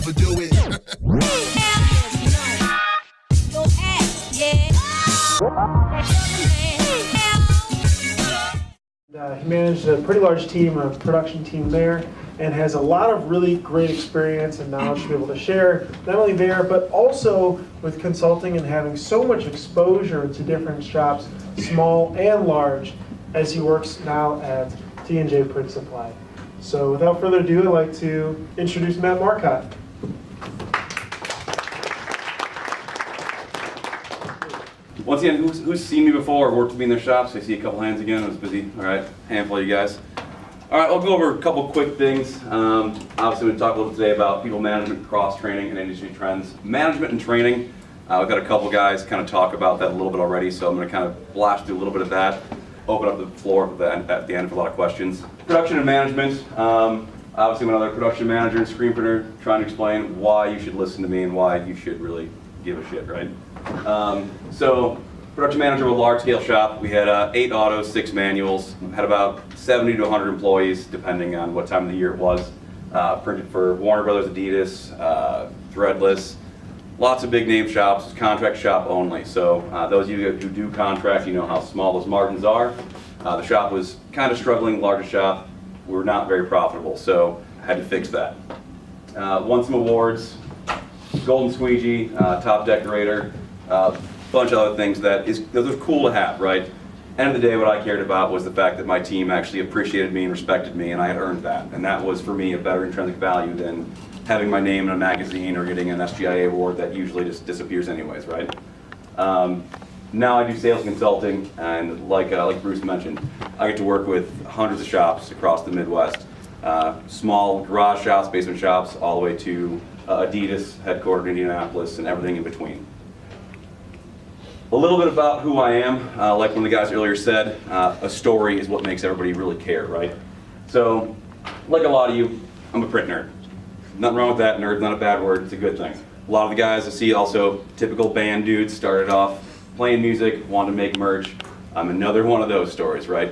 never do it. He managed a pretty large team, a production team there, and has a lot of really great experience and knowledge to be able to share, not only there, but also with consulting and having so much exposure to different shops, small and large, as he works now at T&J Print Supply. So without further ado, I'd like to introduce Matt Marcotte. Once again, who's seen me before or worked with me in their shops? I see a couple hands again. I was busy. All right, handful of you guys. All right, I'll go over a couple quick things. Obviously, we're going to talk a little today about people management, cross-training, and industry trends. Management and training, I've got a couple guys kind of talk about that a little bit already, so I'm going to kind of blast through a little bit of that, open up the floor at the end for a lot of questions. Production and management, obviously I'm another production manager and screen printer trying to explain why you should listen to me and why you should really give a shit, right? So, production manager of a large-scale shop. We had 8 autos, 6 manuals. Had about 70 to 100 employees, depending on what time of the year it was. Printed for Warner Brothers, Adidas, Threadless. Lots of big-name shops. Contract shop only. So, those of you who do contract, you know how small those margins are. The shop was kind of struggling. Larger shop. We were not very profitable, so I had to fix that. Won some awards. Golden Squeegee, top decorator. Bunch of other things that was cool to have, right? End of the day, what I cared about was the fact that my team actually appreciated me and respected me, and I had earned that. And that was, for me, a better intrinsic value than having my name in a magazine or getting an SGIA award that usually just disappears anyways, right? Now I do sales consulting, and like Bruce mentioned, I get to work with hundreds of shops across the Midwest. Small garage shops, basement shops, all the way to Adidas, headquartered in Indianapolis, and everything in between. A little bit about who I am, like one of the guys earlier said, a story is what makes everybody really care, right? So, like a lot of you, I'm a print nerd. Nothing wrong with that, nerd's not a bad word, it's a good thing. A lot of the guys I see also, typical band dudes, started off playing music, wanted to make merch. I'm another one of those stories, right?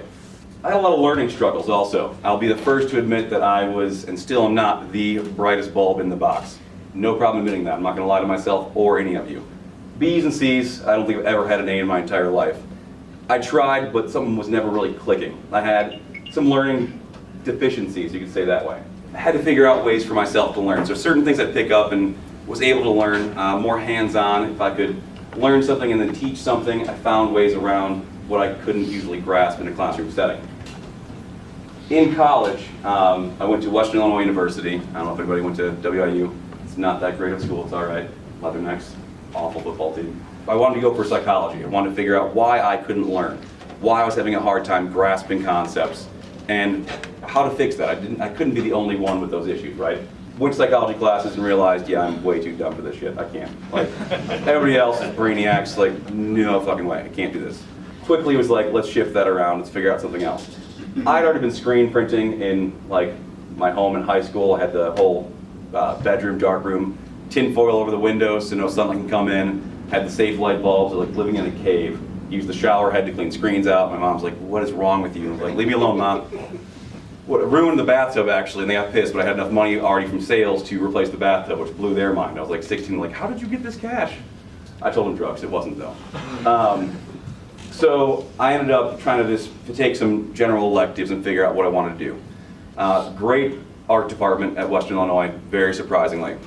I had a lot of learning struggles also. I'll be the first to admit that I was, and still am not, the brightest bulb in the box. No problem admitting that, I'm not gonna lie to myself or any of you. B's and C's, I don't think I've ever had an A in my entire life. I tried, but something was never really clicking. I had some learning deficiencies, you could say that way. I had to figure out ways for myself to learn. So certain things I'd pick up and was able to learn, more hands-on. If I could learn something and then teach something, I found ways around what I couldn't usually grasp in a classroom setting. In college, I went to Western Illinois University. I don't know if anybody went to WIU. It's not that great of school, it's all right. Leathernecks, awful football team. I wanted to go for psychology. I wanted to figure out why I couldn't learn, why I was having a hard time grasping concepts, and how to fix that. I couldn't be the only one with those issues, right? Went to psychology classes and realized, yeah, I'm way too dumb for this shit. I can't. Like, everybody else is brainiacs, like, no fucking way, I can't do this. Quickly was like, let's shift that around, let's figure out something else. I'd already been screen printing in like my home in high school. I had the whole bedroom, dark room, tin foil over the windows so no sunlight can come in. Had the safe light bulbs, like living in a cave. Used the shower head to clean screens out. My mom's like, what is wrong with you? I was like, leave me alone, Mom. Ruined the bathtub actually, and they got pissed, but I had enough money already from sales to replace the bathtub, which blew their mind. I was like 16, like, how did you get this cash? I told them drugs, it wasn't though. So I ended up trying to just take some general electives and figure out what I wanted to do. Great art department at Western Illinois, very surprisingly,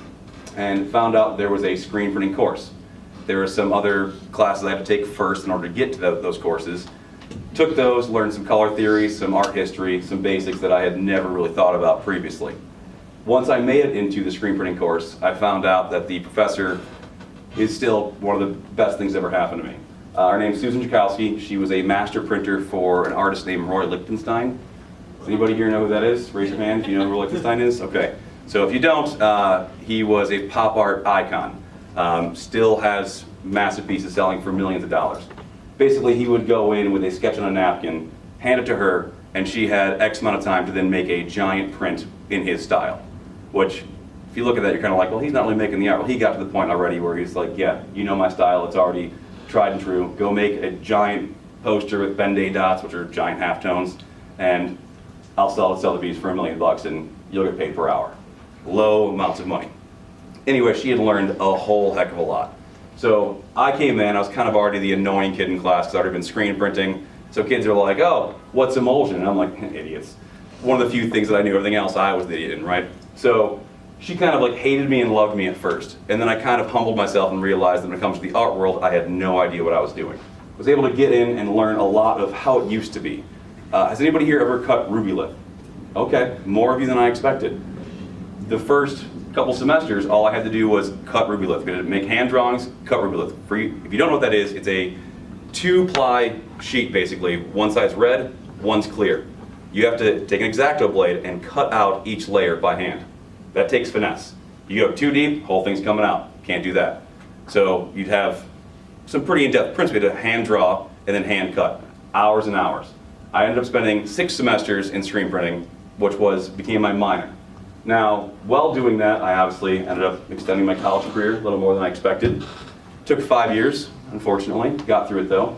and found out there was a screen printing course. There were some other classes I had to take first in order to get to those courses. Took those, learned some color theory, some art history, some basics that I had never really thought about previously. Once I made it into the screen printing course, I found out that the professor is still one of the best things that ever happened to me. Her name's Susan Jakowski. She was a master printer for an artist named Roy Lichtenstein. Does anybody here know who that is? Raise your hand if you know who Roy Lichtenstein is. Okay. So if you don't, he was a pop art icon. Still has massive pieces selling for millions of dollars. Basically, he would go in with a sketch on a napkin, hand it to her, and she had X amount of time to then make a giant print in his style. Which, if you look at that, you're kind of like, well, he's not really making the art. Well, he got to the point already where he's like, yeah, you know my style, it's already tried and true. Go make a giant poster with Ben-Day dots, which are giant halftones, and I'll sell the piece for $1 million and you'll get paid per hour. Low amounts of money. Anyway, she had learned a whole heck of a lot. So I came in, I was kind of already the annoying kid in class because I'd already been screen printing. So kids are like, oh, what's emulsion? And I'm like, idiots. One of the few things that I knew, everything else I was the idiot in, right? So she kind of like hated me and loved me at first. And then I kind of humbled myself and realized that when it comes to the art world, I had no idea what I was doing. I was able to get in and learn a lot of how it used to be. Has anybody here ever cut Rubylith? Okay, more of you than I expected. The first couple semesters, all I had to do was cut Rubylith. I'm gonna make hand drawings, cut Rubylith. If you don't know what that is, it's a 2-ply sheet basically. One side's red, one's clear. You have to take an X-Acto blade and cut out each layer by hand. That takes finesse. You go too deep, whole thing's coming out. Can't do that. So you'd have some pretty in-depth prints. We had to hand draw and then hand cut. Hours and hours. I ended up spending 6 semesters in screen printing, which became my minor. Now, while doing that, I obviously ended up extending my college career a little more than I expected. Took 5 years, unfortunately. Got through it though.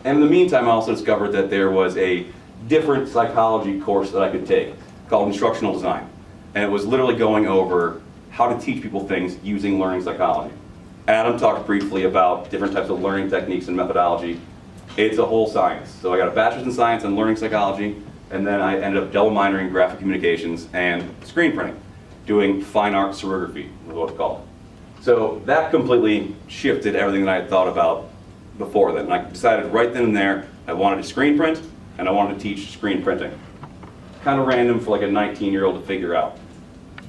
And in the meantime, I also discovered that there was a different psychology course that I could take called instructional design. And it was literally going over how to teach people things using learning psychology. Adam talked briefly about different types of learning techniques and methodology. It's a whole science. So I got a bachelor's in science and learning psychology, and then I ended up double minoring in graphic communications and screen printing, doing fine art serigraphy, is what it's called. So that completely shifted everything that I had thought about before then. And I decided right then and there I wanted to screen print and I wanted to teach screen printing. Kind of random for like a 19-year-old to figure out.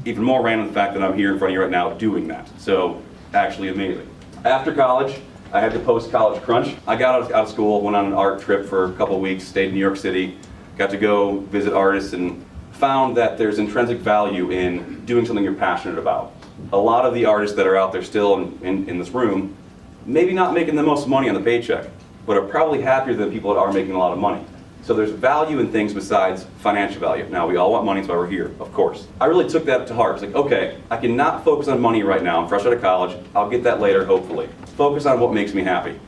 Even more random the fact that I'm here in front of you right now doing that. So actually amazing. After college, I had the post-college crunch. I got out of school, went on an art trip for a couple of weeks, stayed in New York City, got to go visit artists and found that there's intrinsic value in doing something you're passionate about. A lot of the artists that are out there still in this room, maybe not making the most money on the paycheck, but are probably happier than people that are making a lot of money. So there's value in things besides financial value. Now, we all want money, that's why we're here, of course. I really took that to heart. It's like, okay, I cannot focus on money right now. I'm fresh out of college. I'll get that later, hopefully. Focus on what makes me happy.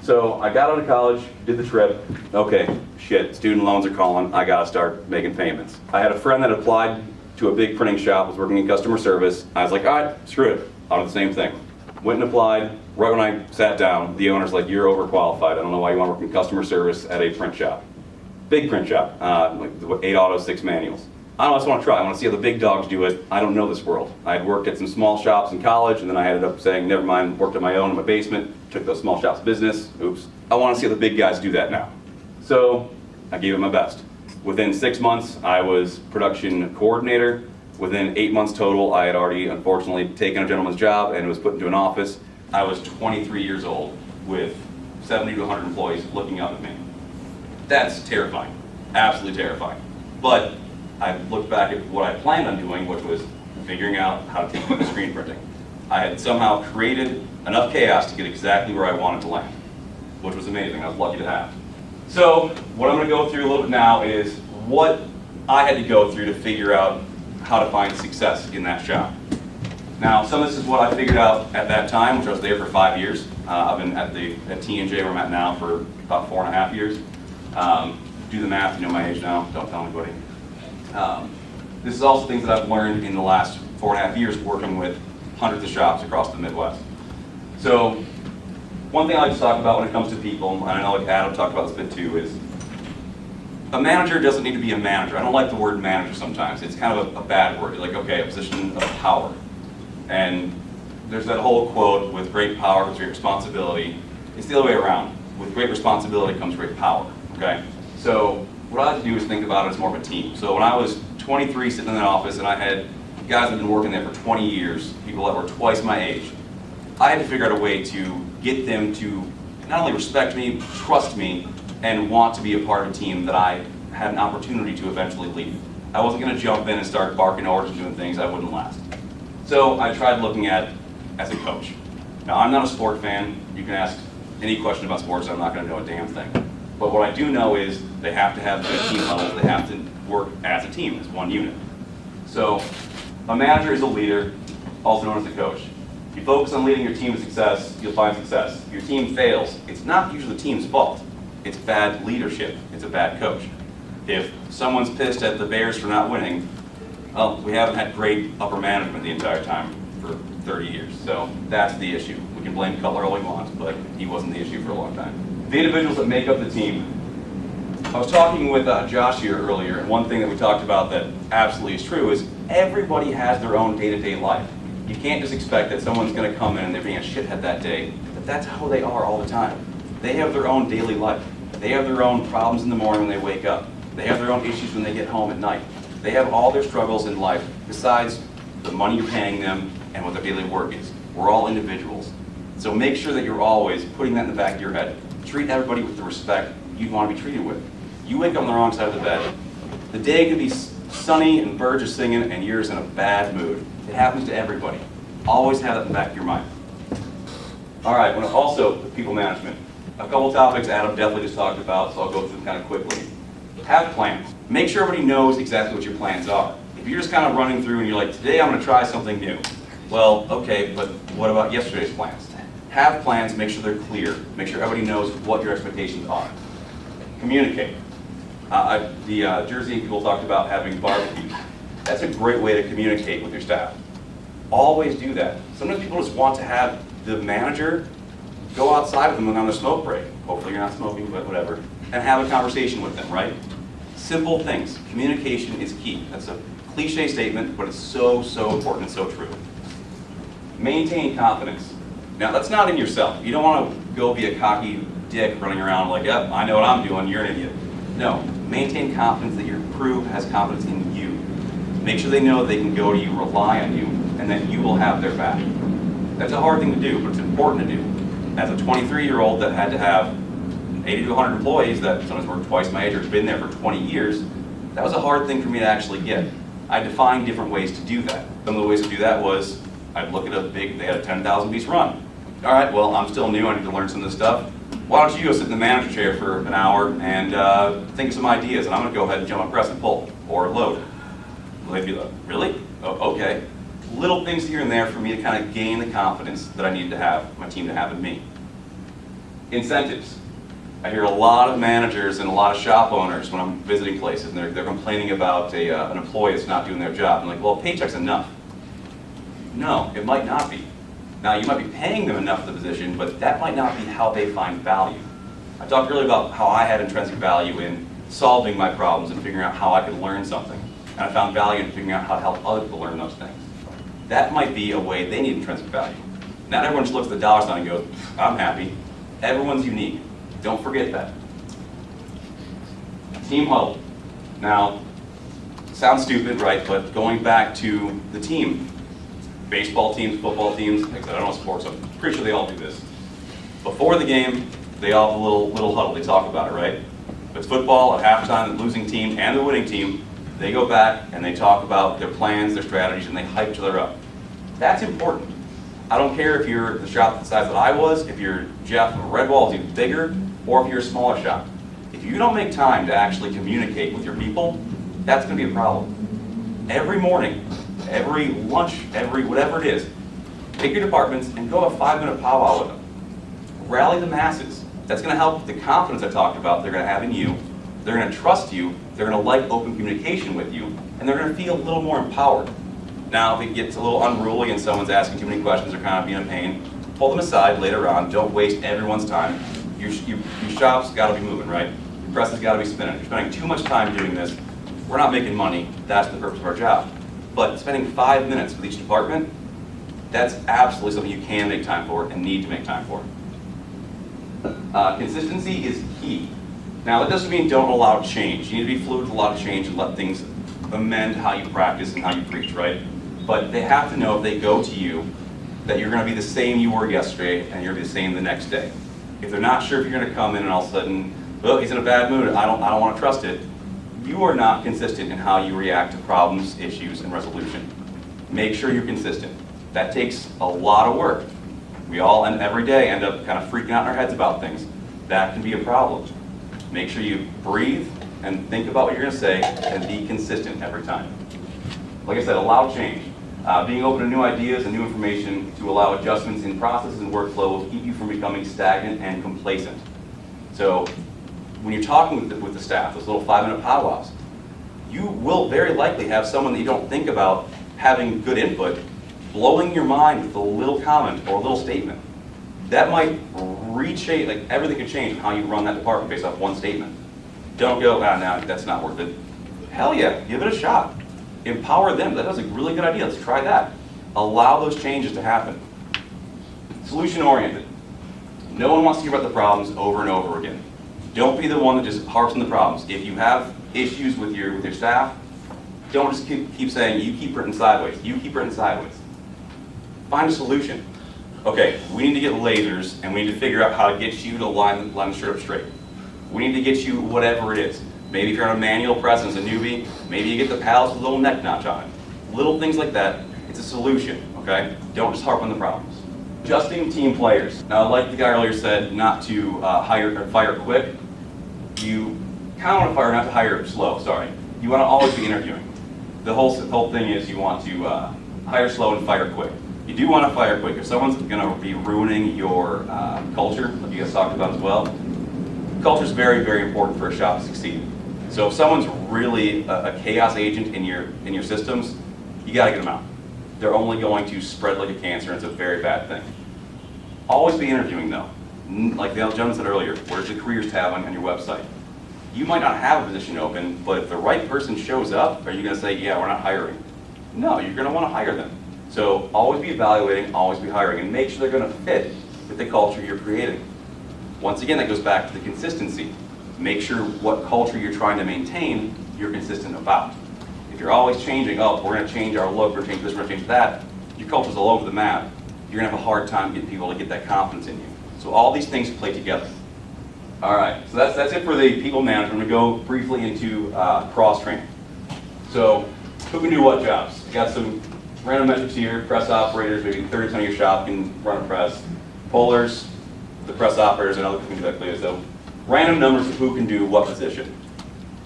So I got out of college, did the trip. Okay, shit, student loans are calling. I gotta start making payments. I had a friend that applied to a big printing shop, was working in customer service. I was like, all right, screw it, I'll do the same thing. Went and applied. Right when I sat down, the owner's like, you're overqualified. I don't know why you want to work in customer service at a print shop. Big print shop, like 8 auto, 6 manuals. I just want to try. I want to see how the big dogs do it. I don't know this world. I had worked at some small shops in college, and then I ended up saying, never mind, worked at my own in my basement, took those small shops business. Oops. I want to see how the big guys do that now. So I gave it my best. Within 6 months, I was production coordinator. Within 8 months total, I had already, unfortunately, taken a gentleman's job and was put into an office. I was 23 years old with 70 to 100 employees looking up at me. That's terrifying, absolutely terrifying. But I looked back at what I planned on doing, which was figuring out how to take people to screen printing. I had somehow created enough chaos to get exactly where I wanted to land, which was amazing. I was lucky to have. So what I'm going to go through a little bit now is what I had to go through to figure out how to find success in that shop. Now, some of this is what I figured out at that time, which I was there for 5 years. I've been at T&J where I'm at now for about 4.5 years. Do the math, you know my age now, don't tell anybody. This is also things that I've learned in the last 4.5 years working with hundreds of shops across the Midwest. So, one thing I like to talk about when it comes to people, and I know like Adam talked about this a bit too, is a manager doesn't need to be a manager. I don't like the word manager sometimes. It's kind of a bad word. It's like, okay, a position of power. And there's that whole quote, with great power comes great responsibility. It's the other way around. With great responsibility comes great power, okay? So what I like to do is think about it as more of a team. So when I was 23 sitting in that office and I had guys that had been working there for 20 years, people that were twice my age, I had to figure out a way to get them to not only respect me, trust me, and want to be a part of a team that I had an opportunity to eventually lead. I wasn't gonna jump in and start barking orders and doing things I wouldn't last. So I tried looking at as a coach. Now, I'm not a sport fan. You can ask any question about sports, I'm not gonna know a damn thing. But what I do know is they have to have good team levels. They have to work as a team, as one unit. So a manager is a leader, also known as a coach. If you focus on leading your team to success, you'll find success. If your team fails, it's not usually the team's fault. It's bad leadership. It's a bad coach. If someone's pissed at the Bears for not winning, well, we haven't had great upper management the entire time. for 30 years. So that's the issue. We can blame Cutler all we want, but he wasn't the issue for a long time. The individuals that make up the team. I was talking with Josh here earlier, and one thing that we talked about that absolutely is true is everybody has their own day-to-day life. You can't just expect that someone's going to come in and they're being a shithead that day, but that's how they are all the time. They have their own daily life. They have their own problems in the morning when they wake up. They have their own issues when they get home at night. They have all their struggles in life besides the money you're paying them and what their daily work is. We're all individuals. So make sure that you're always putting that in the back of your head. Treat everybody with the respect you'd want to be treated with. You wake up on the wrong side of the bed. The day could be sunny and birds are singing and you're in a bad mood. It happens to everybody. Always have that in the back of your mind. All right, also people management. A couple topics Adam definitely just talked about, so I'll go through them kind of quickly. Have plans. Make sure everybody knows exactly what your plans are. If you're just kind of running through and you're like, today I'm going to try something new. Well, okay, but what about yesterday's plans? Have plans, make sure they're clear. Make sure everybody knows what your expectations are. Communicate. The Jersey people talked about having barbecues. That's a great way to communicate with your staff. Always do that. Sometimes people just want to have the manager go outside with them on their smoke break. Hopefully you're not smoking, but whatever. And have a conversation with them, right? Simple things. Communication is key. That's a cliche statement, but it's so, so important and so true. Maintain confidence. Now, that's not in yourself. You don't want to go be a cocky dick running around like, yep, I know what I'm doing, you're an idiot. No, maintain confidence that your crew has confidence in you. Make sure they know they can go to you, rely on you, and that you will have their back. That's a hard thing to do, but it's important to do. As a 23-year-old that had to have 80 to 100 employees that sometimes were twice my age or had been there for 20 years, that was a hard thing for me to actually get. I had to find different ways to do that. Some of the ways to do that was, I'd look at they had a 10,000 piece run. All right, well, I'm still new, I need to learn some of this stuff. Why don't you go sit in the manager chair for an hour and think of some ideas, and I'm gonna go ahead and jump up, press and pull, or load. Well, they'd be like, really? Oh, okay. Little things here and there for me to kind of gain the confidence that I need to have, my team to have in me. Incentives. I hear a lot of managers and a lot of shop owners when I'm visiting places, and they're complaining about an employee that's not doing their job. I'm like, well, paycheck's enough. No, it might not be. Now, you might be paying them enough for the position, but that might not be how they find value. I talked earlier about how I had intrinsic value in solving my problems and figuring out how I could learn something. And I found value in figuring out how to help other people learn those things. That might be a way they need intrinsic value. Not everyone just looks at the dollar sign and goes, I'm happy. Everyone's unique. Don't forget that. Team huddle. Now, sounds stupid, right? But going back to the team, baseball teams, football teams, I don't know sports, I'm pretty sure they all do this. Before the game, they all have a little huddle, they talk about it, right? If it's football, at halftime, the losing team and the winning team, they go back and they talk about their plans, their strategies, and they hype each other up. That's important. I don't care if you're the shop the size that I was, if you're Jeff of Red Wall is even bigger, or if you're a smaller shop. If you don't make time to actually communicate with your people, that's going to be a problem. Every morning, every lunch, every whatever it is, pick your departments and go a 5-minute powwow with them. Rally the masses. That's going to help the confidence I talked about they're going to have in you. They're going to trust you. They're going to like open communication with you. And they're going to feel a little more empowered. Now, if it gets a little unruly and someone's asking too many questions or kind of being a pain, pull them aside later on. Don't waste everyone's time. Your shop's got to be moving, right? Your press has got to be spinning. If you're spending too much time doing this, we're not making money. That's the purpose of our job. But spending 5 minutes with each department, that's absolutely something you can make time for and need to make time for. Consistency is key. Now, that doesn't mean don't allow change. You need to be fluid with a lot of change and let things amend how you practice and how you preach, right? But they have to know if they go to you that you're going to be the same you were yesterday and you're going to be the same the next day. If they're not sure if you're going to come in and all of a sudden, well, he's in a bad mood, I don't want to trust it, you are not consistent in how you react to problems, issues, and resolution. Make sure you're consistent. That takes a lot of work. We all, and every day, end up kind of freaking out in our heads about things. That can be a problem. Make sure you breathe and think about what you're going to say and be consistent every time. Like I said, allow change. Being open to new ideas and new information to allow adjustments in processes and workflow will keep you from becoming stagnant and complacent. So when you're talking with the staff, those little 5-minute powwows, you will very likely have someone that you don't think about having good input blowing your mind with a little comment or a little statement. That might reshape, like everything could change how you run that department based off one statement. Don't go, no, that's not worth it. Hell yeah, give it a shot. Empower them. That was a really good idea. Let's try that. Allow those changes to happen. Solution-oriented. No one wants to hear about the problems over and over again. Don't be the one that just harps on the problems. If you have issues with your staff, don't just keep saying, you keep printing sideways. You keep printing sideways. Find a solution. Okay, we need to get lasers, and we need to figure out how to get you to line the shirt up straight. We need to get you whatever it is. Maybe if you're on a manual press and as a newbie, maybe you get the pallets with a little neck notch on it. Little things like that, it's a solution, okay? Don't just harp on the problems. Adjusting team players. Now, like the guy earlier said, not to hire or fire quick. You kind of want to fire, not to hire slow, sorry. You want to always be interviewing. The whole thing is you want to hire slow and fire quick. You do want to fire quick. If someone's going to be ruining your culture, like you guys talked about as well, culture is very, very important for a shop to succeed. So if someone's really a chaos agent in your systems, you got to get them out. They're only going to spread like a cancer, and it's a very bad thing. Always be interviewing though. Like the gentleman said earlier, where's the careers tab on your website? You might not have a position open, but if the right person shows up, are you going to say, yeah, we're not hiring? No, you're going to want to hire them. So always be evaluating, always be hiring, and make sure they're going to fit with the culture you're creating. Once again, that goes back to the consistency. Make sure what culture you're trying to maintain, you're consistent about. If you're always changing, oh, we're going to change our look, we're going to change this, we're going to change that, your culture's all over the map. You're going to have a hard time getting people to get that confidence in you. So all these things play together. All right, so that's it for the people management. I'm going to go briefly into cross-training. So who can do what jobs? Got some random metrics here. Press operators, maybe 30% of your shop can run a press. Pullers, the press operators, and others can do that clearly. So random numbers of who can do what position.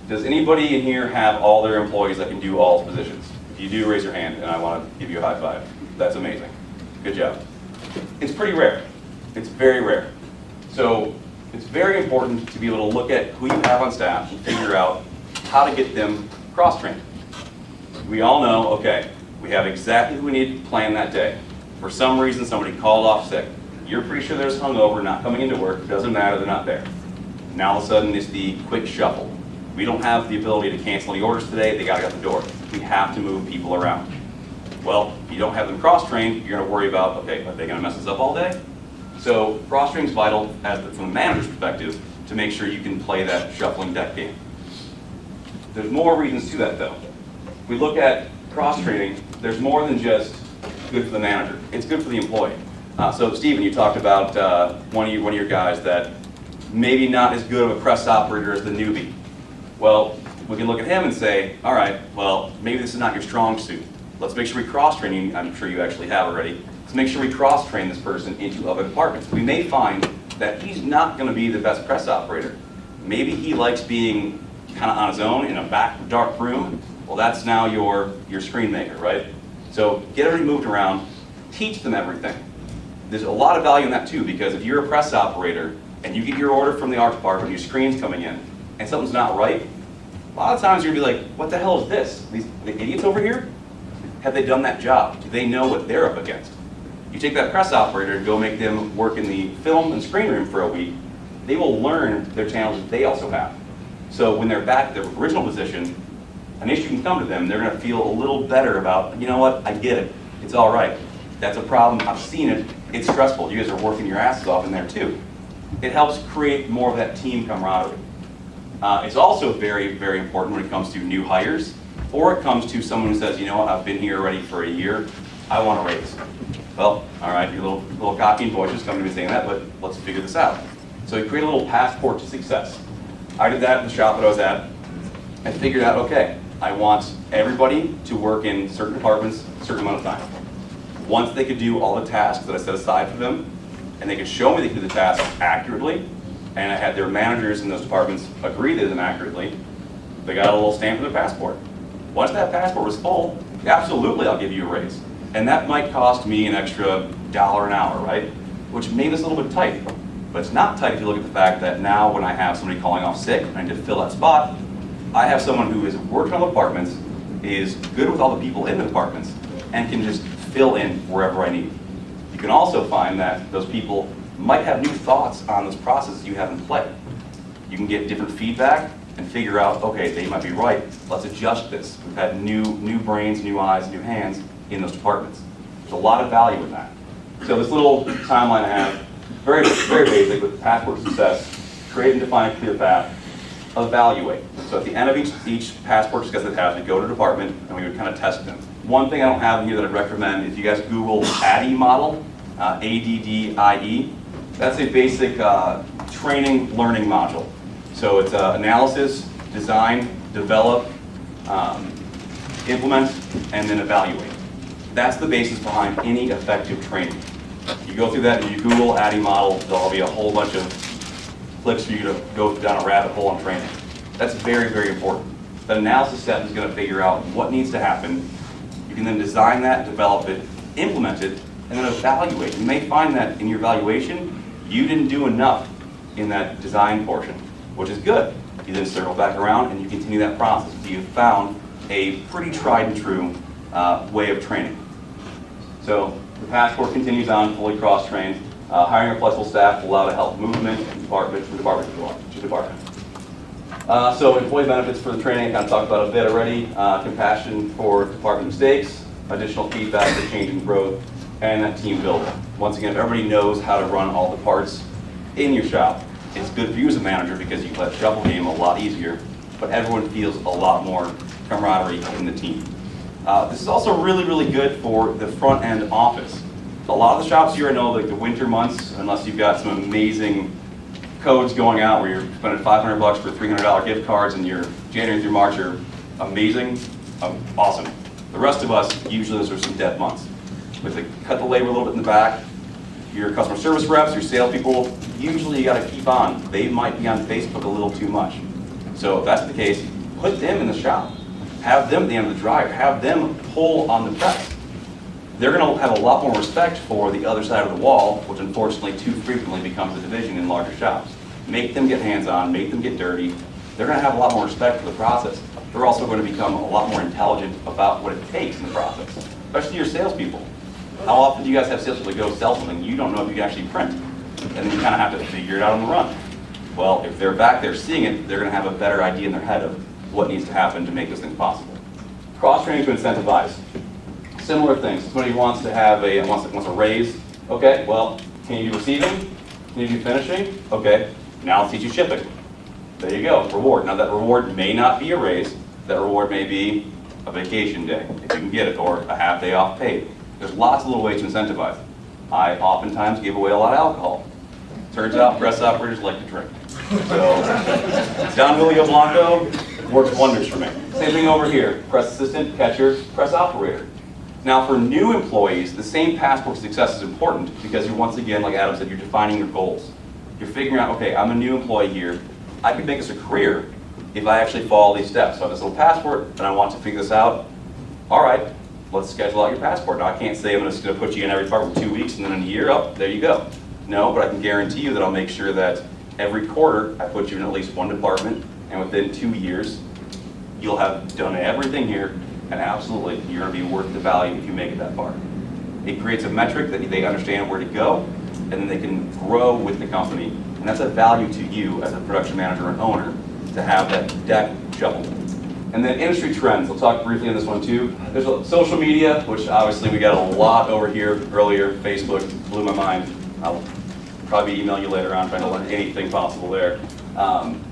Does anybody in here have all their employees that can do all positions? If you do, raise your hand, and I want to give you a high five. That's amazing. Good job. It's pretty rare. It's very rare. So it's very important to be able to look at who you have on staff and figure out how to get them cross-trained. We all know, okay, we have exactly who we need to plan that day. For some reason, somebody called off sick. You're pretty sure they're just hungover, not coming into work. It doesn't matter, they're not there. Now all of a sudden, it's the quick shuffle. We don't have the ability to cancel any orders today. They got to get out the door. We have to move people around. Well, if you don't have them cross-trained, you're going to worry about, okay, are they going to mess us up all day? So cross-training is vital from a manager's perspective to make sure you can play that shuffling deck game. There's more reasons to that, though. If we look at cross-training, there's more than just good for the manager. It's good for the employee. So Stephen, you talked about one of your guys that maybe not as good of a press operator as the newbie. Well, we can look at him and say, all right, well, maybe this is not your strong suit. Let's make sure we cross-train you. I'm sure you actually have already. Let's make sure we cross-train this person into other departments. We may find that he's not going to be the best press operator. Maybe he likes being kind of on his own in a back dark room. Well, that's now your screen maker, right? So get everybody moved around, teach them everything. There's a lot of value in that too, because if you're a press operator and you get your order from the art department, your screen's coming in, and something's not right, a lot of times you're gonna be like, what the hell is this? The idiots over here? Have they done that job? Do they know what they're up against? You take that press operator and go make them work in the film and screen room for a week, they will learn their challenges they also have. So when they're back at their original position, an issue can come to them, they're gonna feel a little better about, you know what, I get it, it's all right. That's a problem, I've seen it, it's stressful, you guys are working your asses off in there too. It helps create more of that team camaraderie. It's also very, very important when it comes to new hires, or it comes to someone who says, you know what, I've been here already for a year, I want a raise. Well, all right, your little cocky and boisterous coming to me saying that, but let's figure this out. So you create a little passport to success. I did that in the shop that I was at. I figured out, okay, I want everybody to work in certain departments a certain amount of time. Once they could do all the tasks that I set aside for them, and they could show me they could do the tasks accurately, and I had their managers in those departments agree they did them accurately, they got a little stamp for their passport. Once that passport was full, absolutely I'll give you a raise. And that might cost me an extra $1 an hour, right? Which made this a little bit tight. But it's not tight if you look at the fact that now when I have somebody calling off sick and I need to fill that spot, I have someone who has worked on departments, is good with all the people in the departments, and can just fill in wherever I need. You can also find that those people might have new thoughts on those processes you have in play. You can get different feedback and figure out, okay, they might be right. Let's adjust this. We've had new brains, new eyes, new hands in those departments. There's a lot of value in that. So this little timeline I have, very basic with passport success, create and define a clear path, evaluate. So at the end of each passport success that has, we go to a department and we would kind of test them. One thing I don't have here that I'd recommend, if you guys Google ADDIE model, ADDIE, that's a basic training learning module. So it's analysis, design, develop, implement, and then evaluate. That's the basis behind any effective training. You go through that and you Google ADDIE model, there'll be a whole bunch of clicks for you to go down a rabbit hole on training. That's very, very important. The analysis step is going to figure out what needs to happen. You can then design that, develop it, implement it, and then evaluate. You may find that in your evaluation, you didn't do enough in that design portion, which is good. You then circle back around and you continue that process. You've found a pretty tried and true way of training. So the passport continues on, fully cross-trained. Hiring a flexible staff will allow to help movement from department to department. So employee benefits for the training, I kind of talked about a bit already. Compassion for department mistakes, additional feedback for change and growth, and that team building. Once again, if everybody knows how to run all the parts in your shop, it's good for you as a manager because you let shuffle game a lot easier, but everyone feels a lot more camaraderie in the team. This is also really, really good for the front end office. A lot of the shops here, I know, like the winter months, unless you've got some amazing codes going out where you're spending $500 for $300 gift cards and your January through March are amazing, awesome. The rest of us, usually those are some dead months. With the cut the labor a little bit in the back, your customer service reps, your salespeople, usually you got to keep on. They might be on Facebook a little too much. So if that's the case, put them in the shop. Have them at the end of the dryer. Have them pull on the press. They're going to have a lot more respect for the other side of the wall, which unfortunately too frequently becomes a division in larger shops. Make them get hands-on, make them get dirty. They're going to have a lot more respect for the process. They're also going to become a lot more intelligent about what it takes in the process, especially your salespeople. How often do you guys have salespeople that go sell something you don't know if you can actually print? And then you kind of have to figure it out on the run. Well, if they're back there seeing it, they're going to have a better idea in their head of what needs to happen to make this thing possible. Cross-training to incentivize. Similar things. Somebody wants to have wants a raise. Okay, well, can you do receiving? Can you do finishing? Okay, now let's teach you shipping. There you go, reward. Now that reward may not be a raise. That reward may be a vacation day, if you can get it, or a half day off paid. There's lots of little ways to incentivize. I oftentimes give away a lot of alcohol. Turns out press operators like to drink. So, Don Julio Blanco works wonders for me. Same thing over here. Press assistant, catcher, press operator. Now for new employees, the same passport success is important because you're, once again, like Adam said, you're defining your goals. You're figuring out, okay, I'm a new employee here. I could make this a career if I actually follow these steps. So I have this little passport and I want to figure this out. All right, let's schedule out your passport. Now I can't say I'm just going to put you in every department for 2 weeks and then in a year, oh, there you go. No, but I can guarantee you that I'll make sure that every quarter I put you in at least one department, and within 2 years, you'll have done everything here, and absolutely, you're going to be worth the value if you make it that far. It creates a metric that they understand where to go, and then they can grow with the company, and that's a value to you as a production manager and owner to have that deck shuffled. And then industry trends, we'll talk briefly on this one too. There's social media, which obviously we got a lot over here earlier. Facebook blew my mind. I'll probably email you later on trying to learn anything possible there.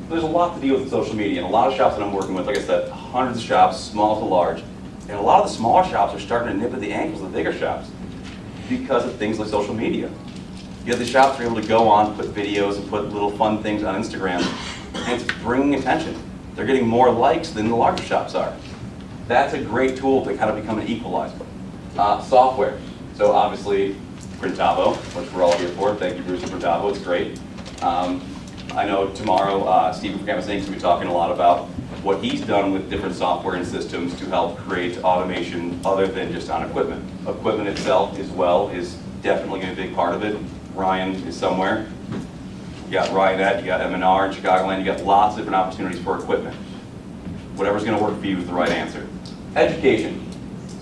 There's a lot to deal with social media, and a lot of shops that I'm working with, like I said, hundreds of shops, small to large. And a lot of the smaller shops are starting to nip at the ankles of the bigger shops because of things like social media. You have the shops that are able to go on, put videos, and put little fun things on Instagram, and it's bringing attention. They're getting more likes than the larger shops are. That's a great tool to kind of become an equalizer. Software. So obviously, Printavo, which we're all here for. Thank you, Bruce, and Printavo. It's great. I know tomorrow, Stephen from Campus Inc. is going to be talking a lot about what he's done with different software and systems to help create automation other than just on equipment. Equipment itself as well is definitely going to be a big part of it. Ryan is somewhere. You got Ryanette, you got M&R in Chicagoland, you got lots of different opportunities for equipment. Whatever's going to work for you is the right answer. Education.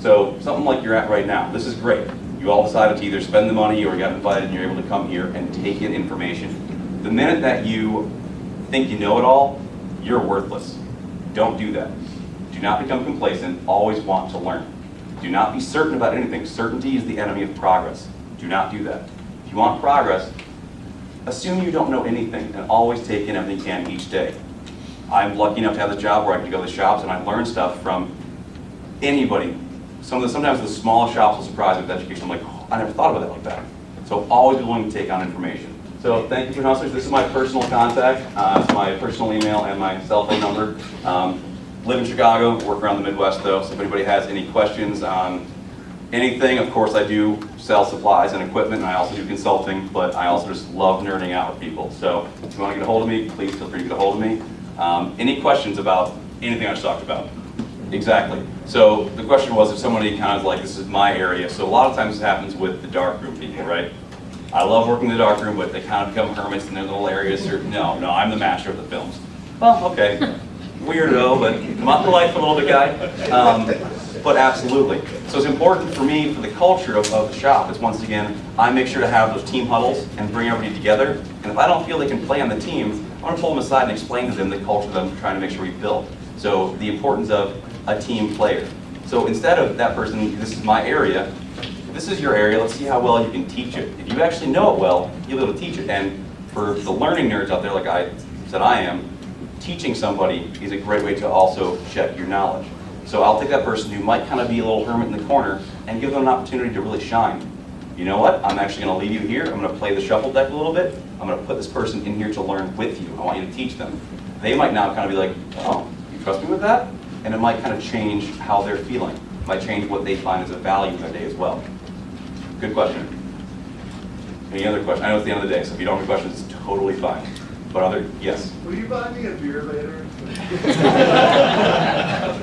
So something like you're at right now, this is great. You all decided to either spend the money or got invited and you're able to come here and take in information. The minute that you think you know it all, you're worthless. Don't do that. Do not become complacent, always want to learn. Do not be certain about anything. Certainty is the enemy of progress. Do not do that. If you want progress, assume you don't know anything and always take in everything you can each day. I'm lucky enough to have the job where I can go to the shops and I learn stuff from anybody. Sometimes the smallest shops will surprise me with education. I'm like, oh, I never thought about that like that. So always be willing to take on information. So thank you, PrintHustlers. This is my personal contact. It's my personal email and my cell phone number. Live in Chicago, work around the Midwest though, so if anybody has any questions on anything, of course I do sell supplies and equipment, and I also do consulting, but I also just love nerding out with people. So if you want to get a hold of me, please feel free to get a hold of me. Any questions about anything I just talked about? Exactly. So the question was if somebody kind of like, this is my area, so a lot of times this happens with the darkroom people, right? I love working in the darkroom, but they kind of become hermits in their little areas. Or, no, I'm the master of the films. Well, okay, weirdo, but come out to life a little bit, guy. But absolutely. So it's important for me, for the culture of the shop, is once again, I make sure to have those team huddles and bring everybody together. And if I don't feel they can play on the team, I want to pull them aside and explain to them the culture that I'm trying to make sure we build. So the importance of a team player. So instead of that person, this is my area, this is your area, let's see how well you can teach it. If you actually know it well, you'll be able to teach it. And for the learning nerds out there, like I said I am, teaching somebody is a great way to also check your knowledge. So I'll take that person who might kind of be a little hermit in the corner and give them an opportunity to really shine. You know what? I'm actually going to leave you here. I'm going to play the shuffle deck a little bit. I'm going to put this person in here to learn with you. I want you to teach them. They might now kind of be like, oh, you trust me with that? And it might kind of change how they're feeling. It might change what they find as a value in their day as well. Good question. Any other questions? I know it's the end of the day, so if you don't have any questions, it's totally fine. But other, yes? Will you buy me a beer later?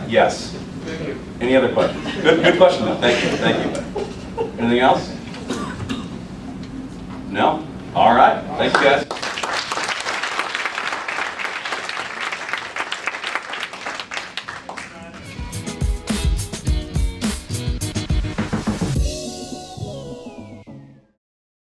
Yes. Thank you. Any other questions? Good question though. Thank you. Thank you. Anything else? No? All right. Thanks, guys.